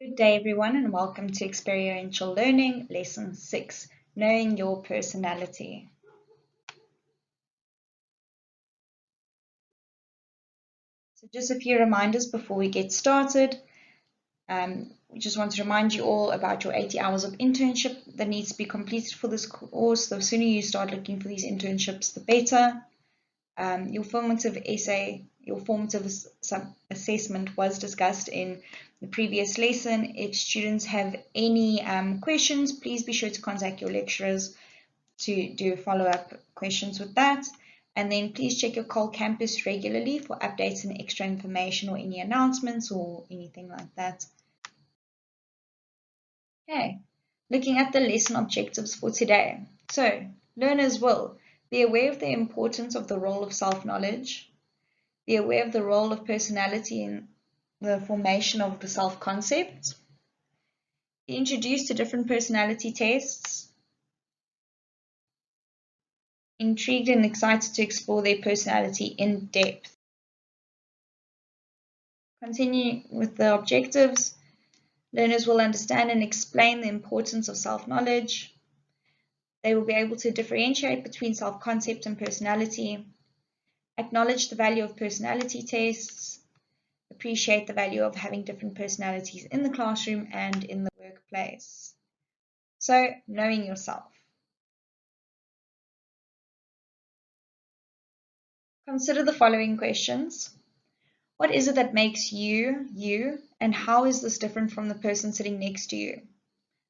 Good day, everyone, and welcome to Experiential Learning, Lesson 6, Knowing Your Personality. So just a few reminders before we get started. We just want to remind you all about your 80 hours of internship that needs to be completed for this course. The sooner you start looking for these internships, the better. Your formative essay, your formative assessment was discussed in the previous lesson. If students have any questions, please be sure to contact your lecturers to do follow-up questions with that. And then please check your Cole campus regularly for updates and extra information or any announcements or anything like that. Okay, looking at the lesson objectives for today. So, learners will be aware of the importance of the role of self-knowledge, be aware of the role of personality in the formation of the self-concept, be introduced to different personality tests, intrigued and excited to explore their personality in depth. Continue with the objectives. Learners will understand and explain the importance of self-knowledge. They will be able to differentiate between self-concept and personality, acknowledge the value of personality tests, appreciate the value of having different personalities in the classroom and in the workplace. So, knowing yourself. Consider the following questions. What is it that makes you, you, and how is this different from the person sitting next to you?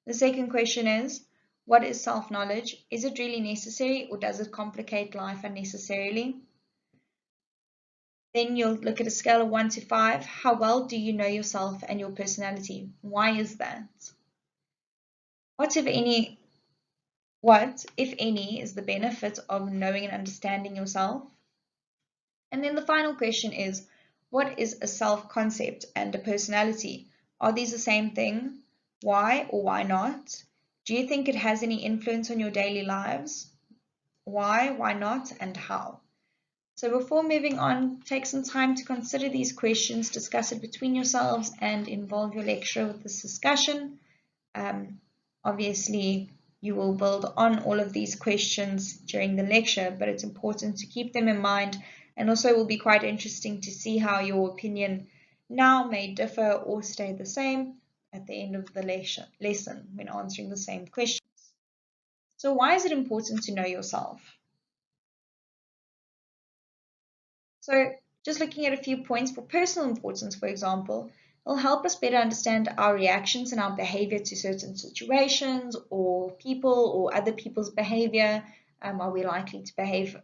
The second question is, what is self-knowledge? Is it really necessary or does it complicate life unnecessarily? Then you'll look at a scale of 1 to 5. How well do you know yourself and your personality? Why is that? What, if any, is the benefit of knowing and understanding yourself? And then the final question is, what is a self-concept and a personality? Are these the same thing? Why or why not? Do you think it has any influence on your daily lives? Why not, and how? So before moving on, take some time to consider these questions, discuss it between yourselves, and involve your lecturer with this discussion. Obviously, you will build on all of these questions during the lecture, but it's important to keep them in mind, and also it will be quite interesting to see how your opinion now may differ or stay the same at the end of the lesson when answering the same questions. So why is it important to know yourself? So just looking at a few points for personal importance, for example, it'll help us better understand our reactions and our behavior to certain situations or people or other people's behavior. Are we likely to behave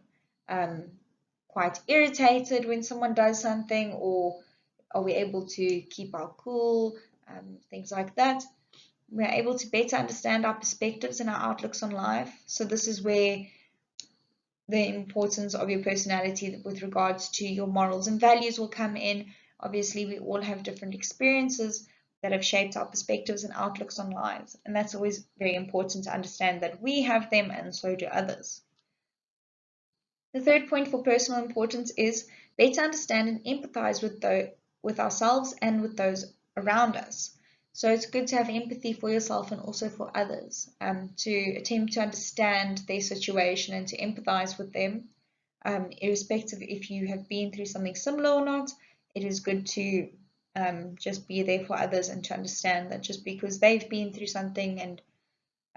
quite irritated when someone does something, or are we able to keep our cool, things like that? We're able to better understand our perspectives and our outlooks on life. So this is where the importance of your personality with regards to your morals and values will come in. Obviously, we all have different experiences that have shaped our perspectives and outlooks on lives, and that's always very important to understand that we have them and so do others. The third point for personal importance is better understand and empathize with ourselves and with those around us. So it's good to have empathy for yourself and also for others, to attempt to understand their situation and to empathize with them, irrespective if you have been through something similar or not. It is good to just be there for others and to understand that just because they've been through something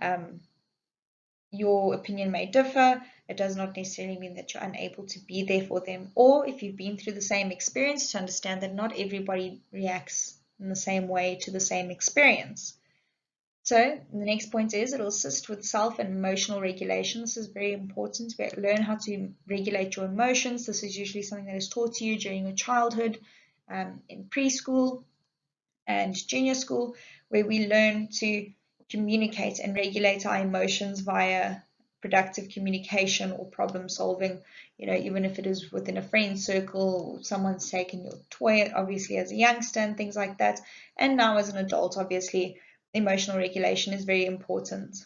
and your opinion may differ, it does not necessarily mean that you're unable to be there for them. Or if you've been through the same experience, to understand that not everybody reacts in the same way to the same experience. So the next point is it'll assist with self and emotional regulation. This is very important. Learn how to regulate your emotions. This is usually something that is taught to you during your childhood, in preschool and junior school, where we learn to communicate and regulate our emotions via productive communication or problem solving, even if it is within a friend circle, someone's taken your toy, obviously as a youngster and things like that. And now as an adult, obviously, emotional regulation is very important.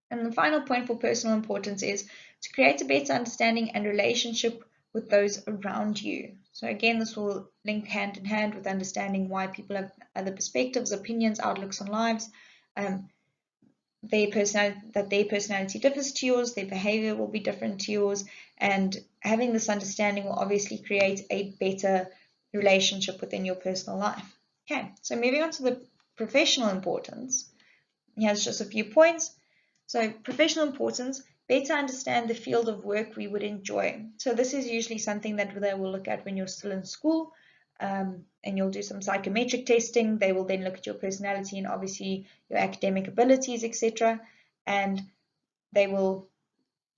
And the final point for personal importance is to create a better understanding and relationship with those around you. So again, this will link hand in hand with understanding why people have other perspectives, opinions, outlooks on lives. Their personality differs to yours, their behavior will be different to yours, and having this understanding will obviously create a better relationship within your personal life. Okay, so moving on to the professional importance. Here's just a few points. So professional importance, better understand the field of work we would enjoy. So this is usually something that they will look at when you're still in school, and you'll do some psychometric testing. They will then look at your personality and obviously your academic abilities, etc. And they will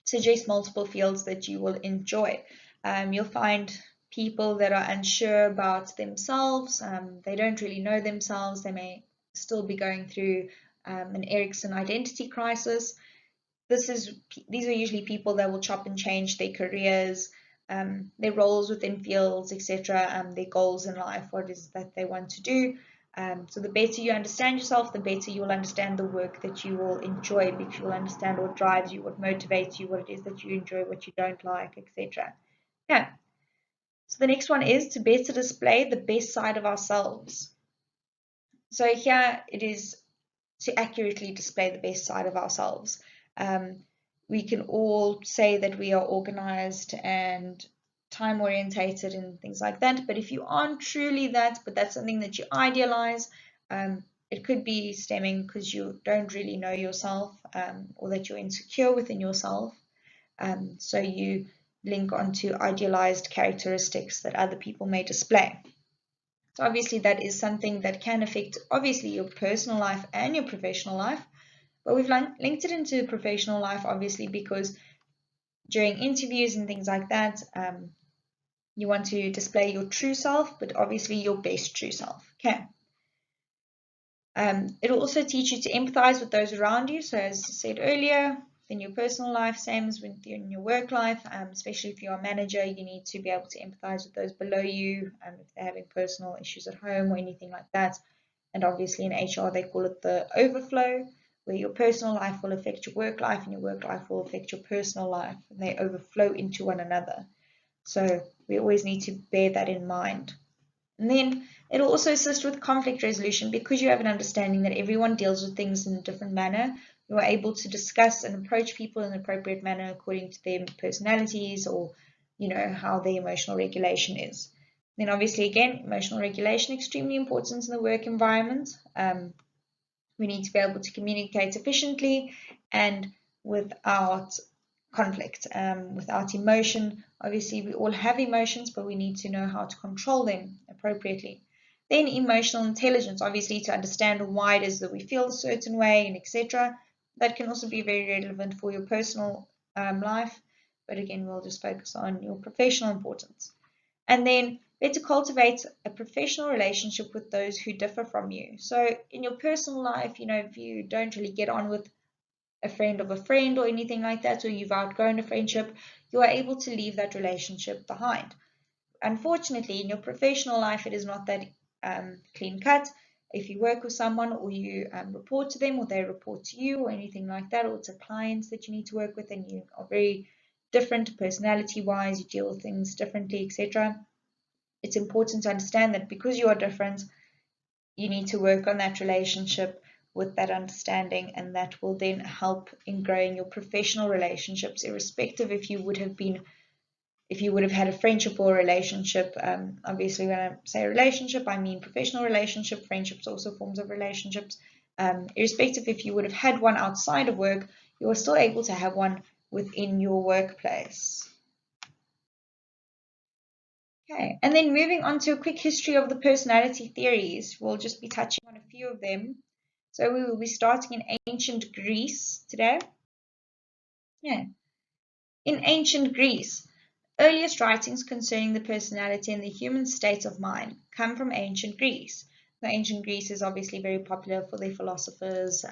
suggest multiple fields that you will enjoy. You'll find people that are unsure about themselves. They don't really know themselves. They may still be going through an Erickson identity crisis. These are usually people that will chop and change their careers, their roles within fields, etc., their goals in life, what it is that they want to do. So the better you understand yourself, the better you will understand the work that you will enjoy, because you will understand what drives you, what motivates you, what it is that you enjoy, what you don't like, etc. Yeah. So the next one is to better display the best side of ourselves. So here it is to accurately display the best side of ourselves. We can all say that we are organized and time orientated and things like that, but if you aren't truly that, but that's something that you idealize, it could be stemming because you don't really know yourself, or that you're insecure within yourself. So you link onto idealized characteristics that other people may display. So obviously that is something that can affect obviously your personal life and your professional life, but we've linked it into professional life obviously because during interviews and things like that, you want to display your true self, but obviously your best true self. Okay. It will also teach you to empathize with those around you. So as I said earlier, in your personal life, same as in your work life, especially if you're a manager, you need to be able to empathize with those below you, if they're having personal issues at home or anything like that. And obviously in HR, they call it the overflow, where your personal life will affect your work life and your work life will affect your personal life, and they overflow into one another. So we always need to bear that in mind. And then it'll also assist with conflict resolution because you have an understanding that everyone deals with things in a different manner. You are able to discuss and approach people in an appropriate manner according to their personalities or, how their emotional regulation is. Then obviously, again, emotional regulation, extremely important in the work environment. We need to be able to communicate efficiently and without conflict, without emotion. Obviously, we all have emotions, but we need to know how to control them appropriately. Then emotional intelligence, obviously, to understand why it is that we feel a certain way and etc. That can also be very relevant for your personal life, but again, we'll just focus on your professional importance. And then better cultivate a professional relationship with those who differ from you. So in your personal life, if you don't really get on with a friend of a friend or anything like that, or you've outgrown a friendship, you are able to leave that relationship behind. Unfortunately, in your professional life, it is not that clean cut. If you work with someone or you report to them or they report to you or anything like that, or it's a client that you need to work with and you are very different personality-wise, you deal with things differently, etc. It's important to understand that because you are different, you need to work on that relationship with that understanding, and that will then help in growing your professional relationships, irrespective if you would have had a friendship or a relationship. Obviously, when I say relationship, I mean professional relationship. Friendships also forms of relationships. Irrespective if you would have had one outside of work, you are still able to have one within your workplace. Okay, and then moving on to a quick history of the personality theories. We'll just be touching on a few of them. So we will be starting in ancient Greece today. Yeah. In ancient Greece, earliest writings concerning the personality and the human state of mind come from ancient Greece. So ancient Greece is obviously very popular for their philosophers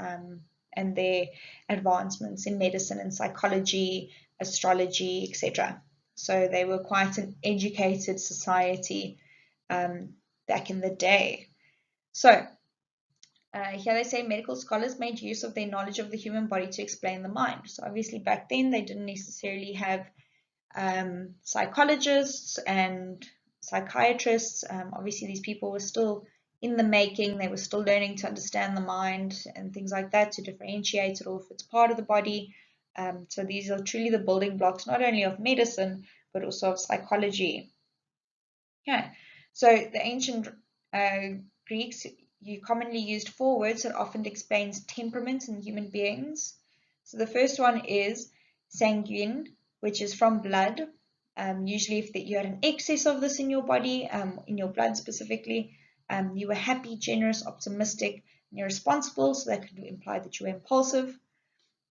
and their advancements in medicine and psychology, astrology, etc. So they were quite an educated society back in the day. So here they say medical scholars made use of their knowledge of the human body to explain the mind. So obviously back then they didn't necessarily have psychologists and psychiatrists. Obviously, these people were still in the making. They were still learning to understand the mind and things like that, to differentiate it, or if it's part of the body. So these are truly the building blocks, not only of medicine, but also of psychology. Okay, so the ancient Greeks, you commonly used four words that often explains temperament in human beings. So the first one is sanguine, which is from blood. Usually if you had an excess of this in your body, in your blood specifically, you were happy, generous, optimistic, and you're responsible, so that could imply that you were impulsive.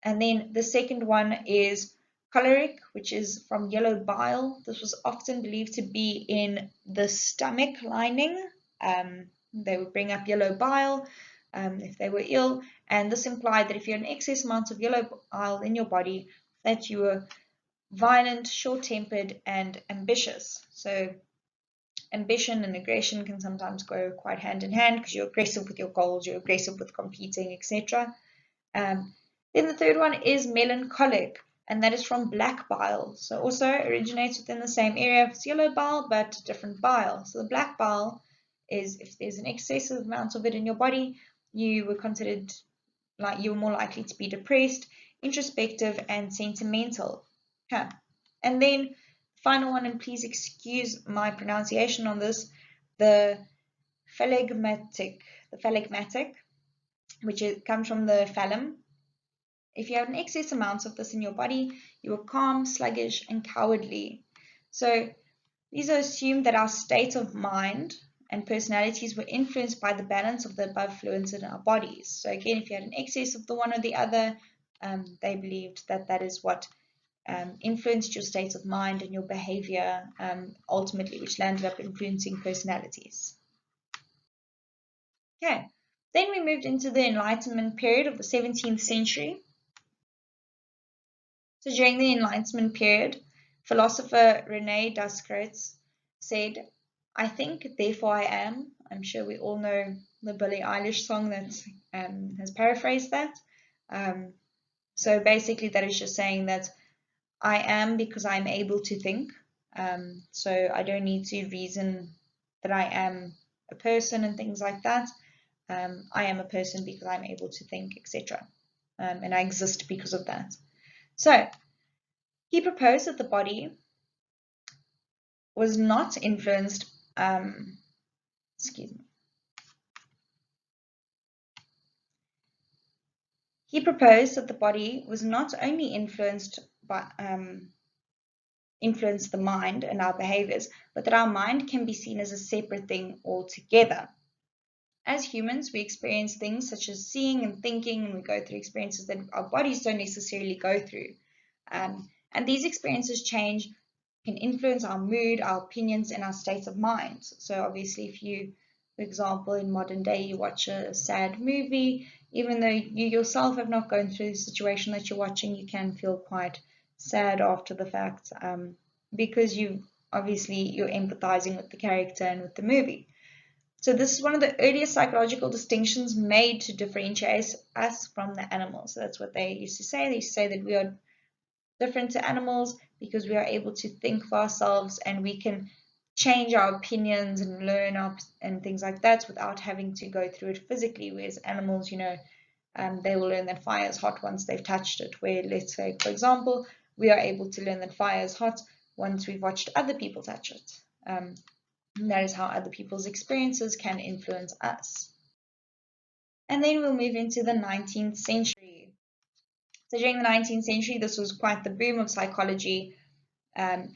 And then the second one is choleric, which is from yellow bile. This was often believed to be in the stomach lining. They would bring up yellow bile if they were ill, and this implied that if you had an excess amount of yellow bile in your body, that you were violent, short-tempered, and ambitious. So ambition and aggression can sometimes go quite hand in hand because you're aggressive with your goals, you're aggressive with competing, etc. Um, then the third one is melancholic, and that is from black bile. So also originates within the same area as yellow bile, but different bile. So the black bile is if there's an excessive amount of it in your body, you were considered like you're more likely to be depressed, introspective, and sentimental. Okay. And then final one, and please excuse my pronunciation on this, the phlegmatic, which comes from the phlegm. If you have an excess amount of this in your body, you are calm, sluggish, and cowardly. So these are assumed that our state of mind and personalities were influenced by the balance of the above fluids in our bodies. So again, if you had an excess of the one or the other, they believed that that is what influenced your state of mind and your behavior ultimately, which landed up influencing personalities. Okay, then we moved into the Enlightenment period of the 17th century. So during the Enlightenment period, philosopher René Descartes said, "I think, therefore I am." I'm sure we all know the Billie Eilish song that has paraphrased that. So basically that is just saying that I am because I'm able to think. So I don't need to reason that I am a person and things like that. I am a person because I'm able to think, etc. And I exist because of that. So he proposed that the body was not influenced, excuse me. He proposed that the body was not only influenced by influence the mind and our behaviors, but that our mind can be seen as a separate thing altogether. As humans, we experience things such as seeing and thinking, and we go through experiences that our bodies don't necessarily go through. And these experiences can influence our mood, our opinions, and our state of mind. So obviously, if you, for example, in modern day, you watch a sad movie, even though you yourself have not gone through the situation that you're watching, you can feel quite sad after the fact because you're empathizing with the character and with the movie. So this is one of the earliest psychological distinctions made to differentiate us from the animals. So that's what they used to say. They used to say that we are different to animals because we are able to think for ourselves and we can change our opinions and learn and things like that without having to go through it physically. Whereas animals, they will learn that fire is hot once they've touched it. Where, let's say, for example, we are able to learn that fire is hot once we've watched other people touch it. And that is how other people's experiences can influence us. And then we'll move into the 19th century. So during the 19th century, this was quite the boom of psychology, and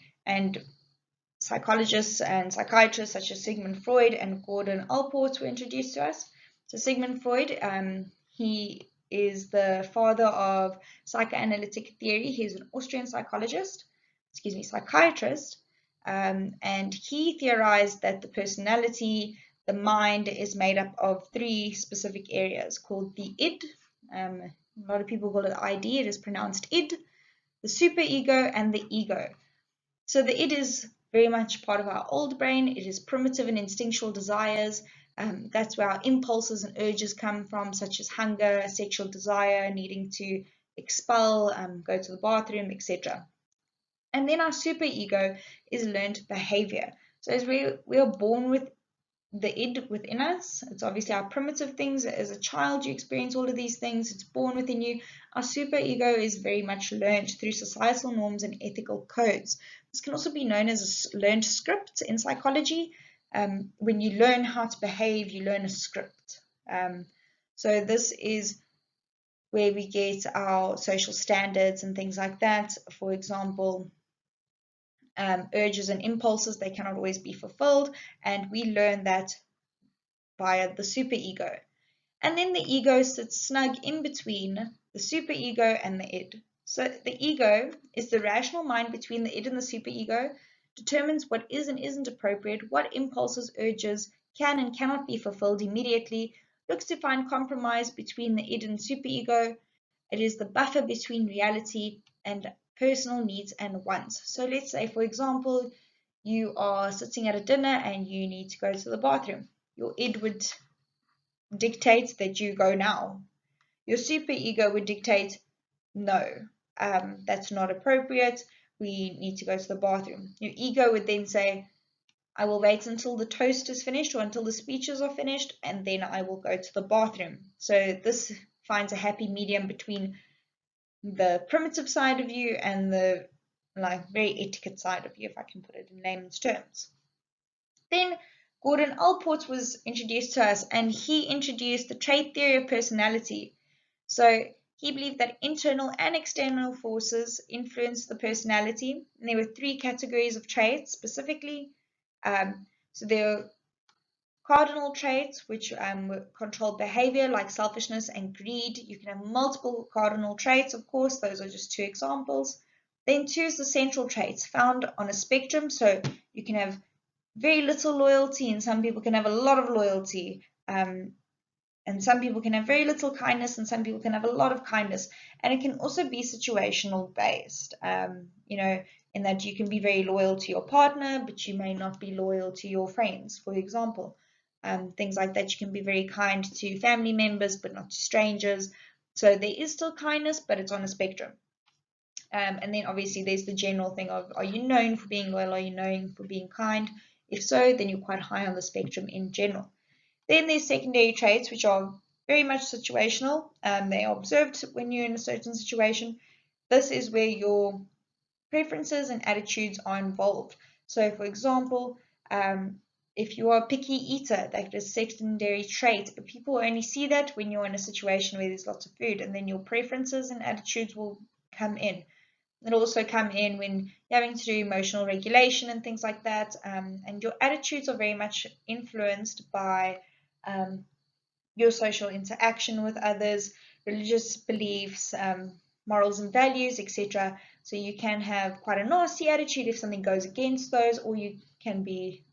psychologists and psychiatrists such as Sigmund Freud and Gordon Allport were introduced to us. So Sigmund Freud, he is the father of psychoanalytic theory. He's an Austrian psychiatrist, and he theorized that the personality, the mind, is made up of three specific areas called the id. A lot of people call it ID. It is pronounced id, the superego, and the ego. So the id is very much part of our old brain. It is primitive and instinctual desires. That's where our impulses and urges come from, such as hunger, sexual desire, needing to expel, go to the bathroom, etc. And then our superego is learned behavior. So as we are born with the id within us. It's obviously our primitive things. As a child, you experience all of these things. It's born within you. Our superego is very much learned through societal norms and ethical codes. This can also be known as a learned script in psychology. When you learn how to behave, you learn a script. So this is where we get our social standards and things like that. For example, urges and impulses, they cannot always be fulfilled, and we learn that via the superego. And then the ego sits snug in between the superego and the id. So the ego is the rational mind between the id and the superego, determines what is and isn't appropriate, what impulses, urges can and cannot be fulfilled immediately, looks to find compromise between the id and superego. It is the buffer between reality and personal needs and wants. So let's say, for example, you are sitting at a dinner and you need to go to the bathroom. Your id would dictate that you go now. Your superego would dictate, no, that's not appropriate. We need to go to the bathroom. Your ego would then say, I will wait until the toast is finished or until the speeches are finished, and then I will go to the bathroom. So this finds a happy medium between the primitive side of you and the very etiquette side of you, if I can put it in layman's terms. Then Gordon Allport was introduced to us, and he introduced the trait theory of personality. So he believed that internal and external forces influence the personality. And there were 3 categories of traits specifically. So there are cardinal traits, which control behavior like selfishness and greed. You can have multiple cardinal traits, of course. Those are just 2 examples. Then 2 is the central traits found on a spectrum. So you can have very little loyalty, and some people can have a lot of loyalty. And some people can have very little kindness, and some people can have a lot of kindness. And it can also be situational based, in that you can be very loyal to your partner, but you may not be loyal to your friends, for example. Things like that. You can be very kind to family members, but not to strangers. So there is still kindness, but it's on a spectrum. And then obviously there's the general thing of, are you known for being loyal? Are you known for being kind? If so, then you're quite high on the spectrum in general. Then there's secondary traits, which are very much situational. They are observed when you're in a certain situation. This is where your preferences and attitudes are involved. So, for example, if you are a picky eater, that is a secondary trait. People only see that when you're in a situation where there's lots of food, and then your preferences and attitudes will come in. It'll also come in when you're having to do emotional regulation and things like that. And your attitudes are very much influenced by your social interaction with others, religious beliefs, morals and values, etc. So you can have quite a nasty attitude if something goes against those, or you can be,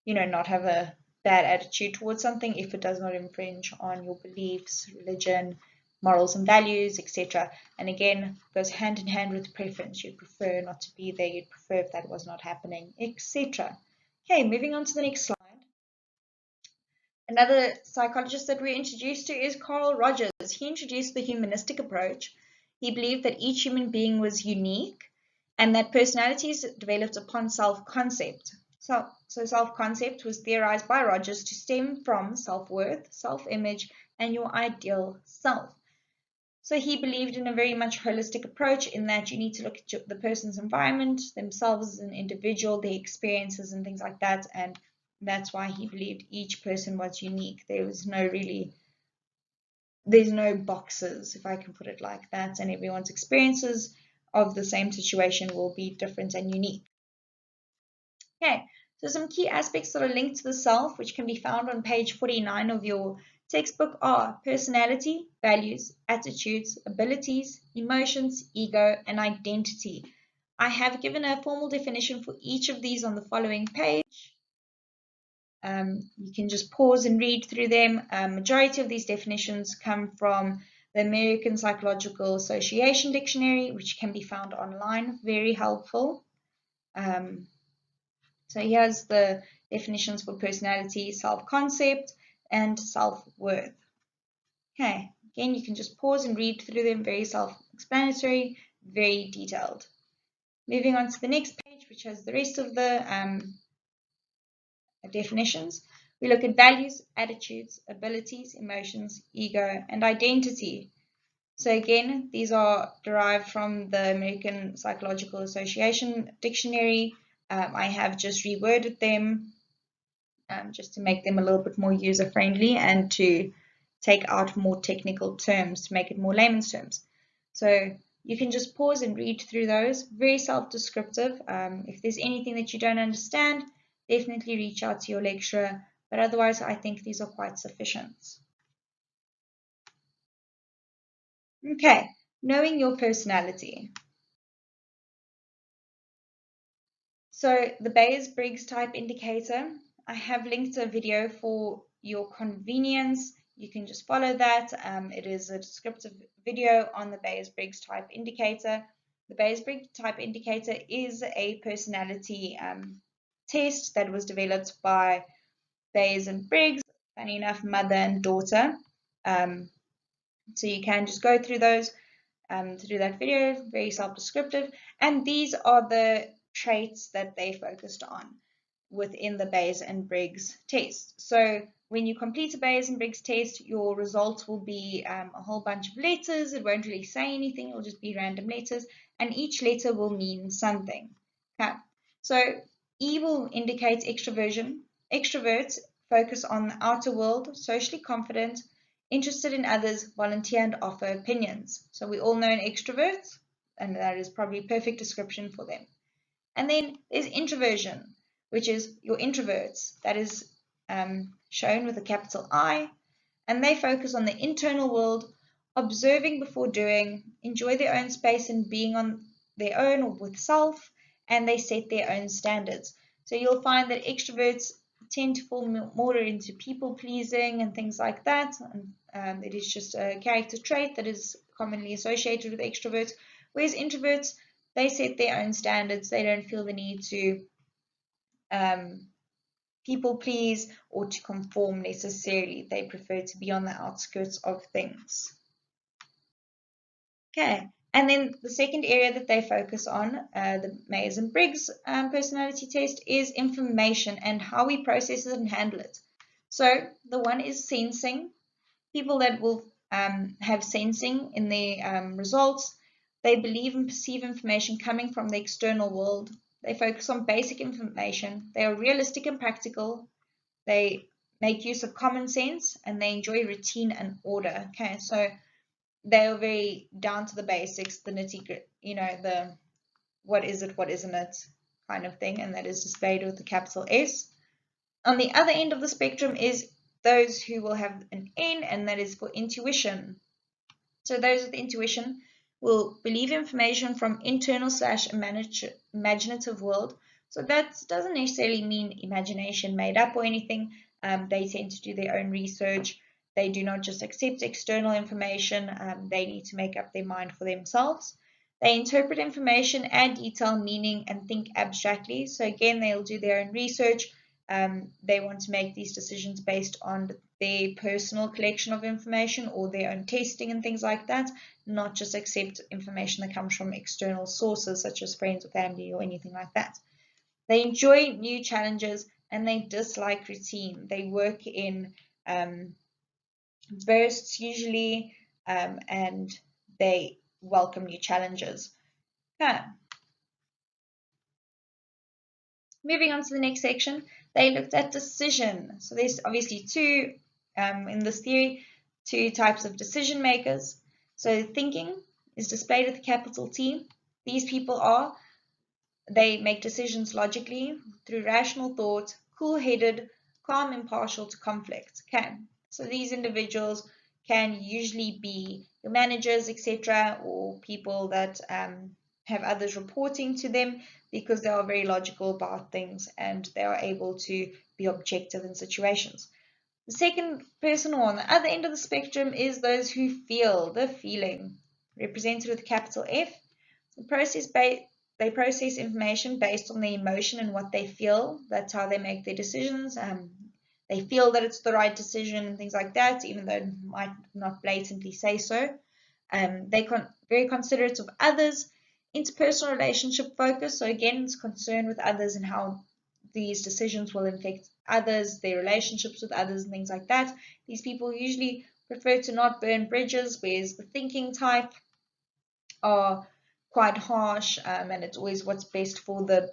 not have a bad attitude towards something if it does not infringe on your beliefs, religion, morals and values, etc. And again, goes hand in hand with preference. You'd prefer not to be there, you'd prefer if that was not happening, etc. Okay, moving on to the next slide. Another psychologist that we're introduced to is Carl Rogers. He introduced the humanistic approach. He believed that each human being was unique and that personalities developed upon self-concept. So self-concept was theorized by Rogers to stem from self-worth, self-image, and your ideal self. So he believed in a very much holistic approach in that you need to look at the person's environment, themselves as an individual, their experiences and things like that. And that's why he believed each person was unique. There's no boxes, if I can put it like that, and everyone's experiences of the same situation will be different and unique. Okay, so some key aspects that are linked to the self, which can be found on page 49 of your textbook, are personality, values, attitudes, abilities, emotions, ego, and identity. I have given a formal definition for each of these on the following page. You can just pause and read through them. Majority of these definitions come from the American Psychological Association Dictionary, which can be found online. Very helpful. So here's the definitions for personality, self-concept, and self-worth. Okay, again, you can just pause and read through them. Very self-explanatory, very detailed. Moving on to the next page, which has the rest of the definitions. We look at values, attitudes, abilities, emotions, ego, and identity. So again, these are derived from the American Psychological Association dictionary. I have just reworded them just to make them a little bit more user-friendly and to take out more technical terms to make it more layman's terms. So you can just pause and read through those. Very self-descriptive. If there's anything that you don't understand, definitely reach out to your lecturer. But otherwise, I think these are quite sufficient. Okay, knowing your personality. So the Myers-Briggs type indicator, I have linked a video for your convenience. You can just follow that. It is a descriptive video on the Myers-Briggs type indicator. The Myers-Briggs type indicator is a personality test that was developed by Myers and Briggs, funny enough, mother and daughter. So you can just go through those through that video, very self-descriptive. And these are the traits that they focused on within the Bayes and Briggs test. So when you complete a Bayes and Briggs test, your results will be a whole bunch of letters. It won't really say anything. It will just be random letters. And each letter will mean something. Okay. So E will indicate extroversion. Extroverts focus on the outer world, socially confident, interested in others, volunteer and offer opinions. So we all know an extrovert, and that is probably a perfect description for them. And then there's introversion, which is your introverts. That is shown with a capital I, and they focus on the internal world, observing before doing, enjoy their own space and being on their own or with self, and they set their own standards. So you'll find that extroverts tend to fall more into people pleasing and things like that. And it is just a character trait that is commonly associated with extroverts, whereas introverts, they set their own standards. They don't feel the need to people please or to conform necessarily. They prefer to be on the outskirts of things. Okay, and then the second area that they focus on, the Myers and Briggs personality test, is information and how we process it and handle it. So the one is sensing. People that will have sensing in their results, they believe and perceive information coming from the external world. They focus on basic information. They are realistic and practical. They make use of common sense, and they enjoy routine and order. Okay, so they are very down to the basics, the nitty-gritty, the what is it, what isn't it kind of thing, and that is displayed with the capital S. On the other end of the spectrum is those who will have an N, and that is for intuition. So those with intuition will believe information from internal / imaginative world. So that doesn't necessarily mean imagination made up or anything. They tend to do their own research. They do not just accept external information. They need to make up their mind for themselves. They interpret information, add detail, meaning, and think abstractly. So again, they'll do their own research. They want to make these decisions based on their personal collection of information or their own testing and things like that, not just accept information that comes from external sources such as friends or family or anything like that. They enjoy new challenges and they dislike routine. They work in bursts usually, and they welcome new challenges. Okay. Moving on to the next section, they looked at decision. So there's obviously two, in this theory, two types of decision makers. So thinking is displayed with a capital T. These people they make decisions logically through rational thought, cool-headed, calm, impartial to conflict. Okay, so these individuals can usually be your managers, etc., or people that have others reporting to them, because they are very logical about things and they are able to be objective in situations. The second person, or on the other end of the spectrum, is those who feel, the feeling, represented with a capital F. They process information based on their emotion and what they feel. That's how they make their decisions. They feel that it's the right decision and things like that, even though it might not blatantly say so. They're very considerate of others, interpersonal relationship focus. So again, it's concern with others and how these decisions will affect others, their relationships with others, and things like that. These people usually prefer to not burn bridges, whereas the thinking type are quite harsh, and it's always what's best for the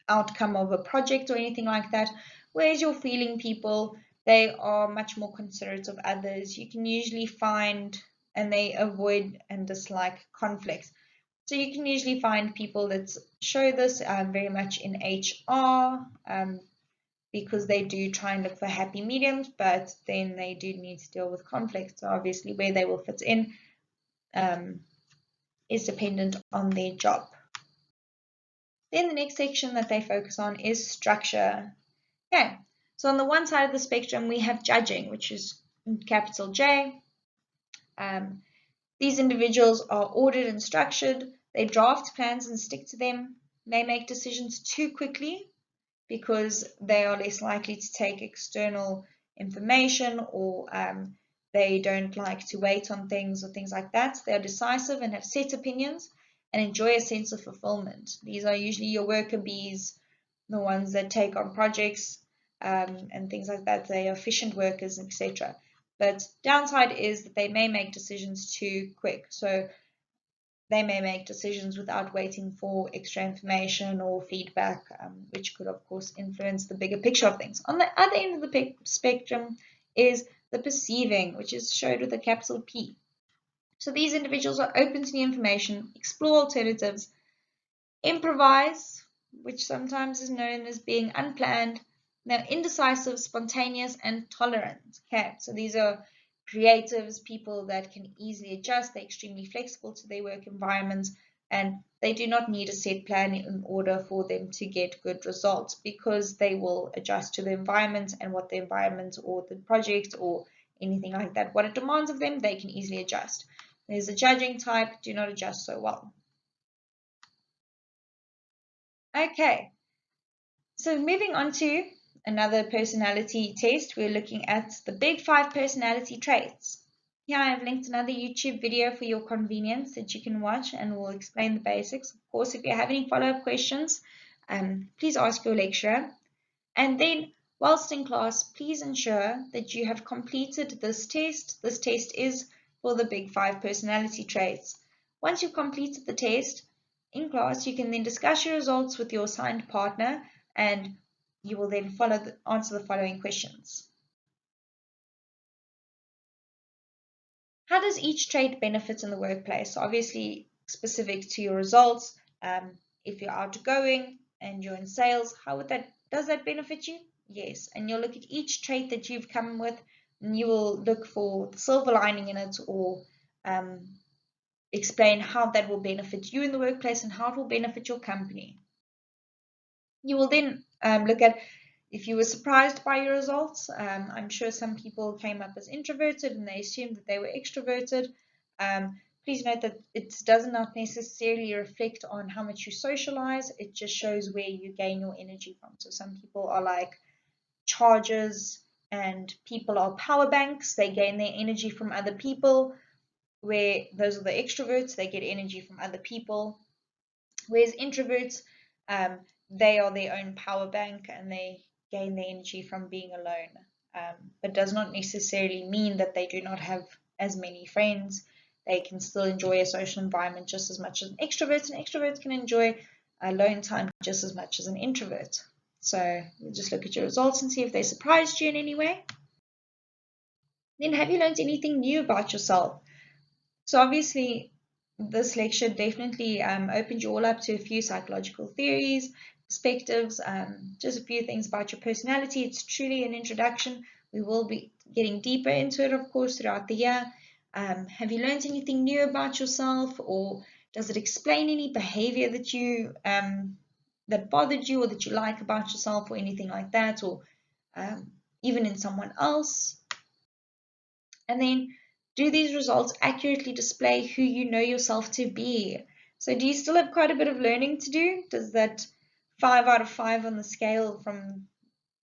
outcome of a project or anything like that. Whereas your feeling people, they are much more considerate of others. You can usually find, and they avoid and dislike conflicts. So you can usually find people that show this very much in HR, because they do try and look for happy mediums, but then they do need to deal with conflict. So obviously where they will fit in um, is dependent on their job. Then the next section that they focus on is structure. Okay, so on the one side of the spectrum, we have judging, which is capital J. These individuals are ordered and structured. They draft plans and stick to them. They make decisions too quickly because they are less likely to take external information, or they don't like to wait on things or things like that. They are decisive and have set opinions and enjoy a sense of fulfillment. These are usually your worker bees, the ones that take on projects and things like that. They are efficient workers, etc. But downside is that they may make decisions too quick. So they may make decisions without waiting for extra information or feedback, which could, of course, influence the bigger picture of things. On the other end of the spectrum is the perceiving, which is showed with a capital P. So these individuals are open to new information, explore alternatives, improvise, which sometimes is known as being unplanned. They're indecisive, spontaneous, and tolerant. Okay, so these are creatives, people that can easily adjust. They're extremely flexible to their work environments, and they do not need a set plan in order for them to get good results, because they will adjust to the environment and what the environment or the project or anything like that, what it demands of them, they can easily adjust. There's a judging type, do not adjust so well. Okay, so moving on to another personality test, we're looking at the big 5 personality traits. Here I have linked another YouTube video for your convenience that you can watch, and will explain the basics. Of course, if you have any follow-up questions, please ask your lecturer. And then, whilst in class, please ensure that you have completed this test. This test is for the big 5 personality traits. Once you've completed the test, in class, you can then discuss your results with your assigned partner, and you will then answer the following questions. How does each trait benefit in the workplace? So obviously, specific to your results. If you're outgoing and you're in sales, does that benefit you? Yes. And you'll look at each trait that you've come with, and you will look for the silver lining in it, or explain how that will benefit you in the workplace and how it will benefit your company. You will then look at if you were surprised by your results. I'm sure some people came up as introverted and they assumed that they were extroverted. Please note that it does not necessarily reflect on how much you socialize. It just shows where you gain your energy from. So some people are like chargers, and people are power banks. They gain their energy from other people, where those are the extroverts. They get energy from other people. Whereas introverts, they are their own power bank, and they gain their energy from being alone. But does not necessarily mean that they do not have as many friends. They can still enjoy a social environment just as much as an extrovert, and extroverts can enjoy alone time just as much as an introvert. So we'll just look at your results and see if they surprised you in any way. Then, have you learned anything new about yourself? So obviously, this lecture definitely opened you all up to a few psychological theories, perspectives, just a few things about your personality. It's truly an introduction. We will be getting deeper into it, of course, throughout the year. Have you learned anything new about yourself, or does it explain any behavior that you that bothered you, or that you like about yourself, or anything like that, or even in someone else? And then, do these results accurately display who you know yourself to be? So do you still have quite a bit of learning to do? Does that 5 out of 5 on the scale from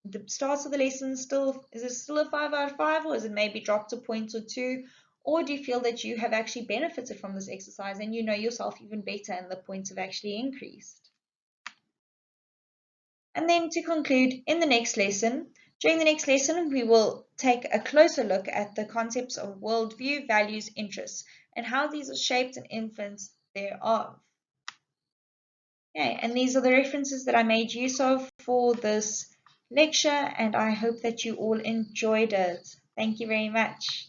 the start of the lesson is it still a 5 out of 5, or is it maybe dropped a point or two? Or do you feel that you have actually benefited from this exercise and you know yourself even better and the points have actually increased? And then to conclude, during the next lesson, we will take a closer look at the concepts of worldview, values, interests, and how these are shaped and influenced thereof. Okay, and these are the references that I made use of for this lecture, and I hope that you all enjoyed it. Thank you very much.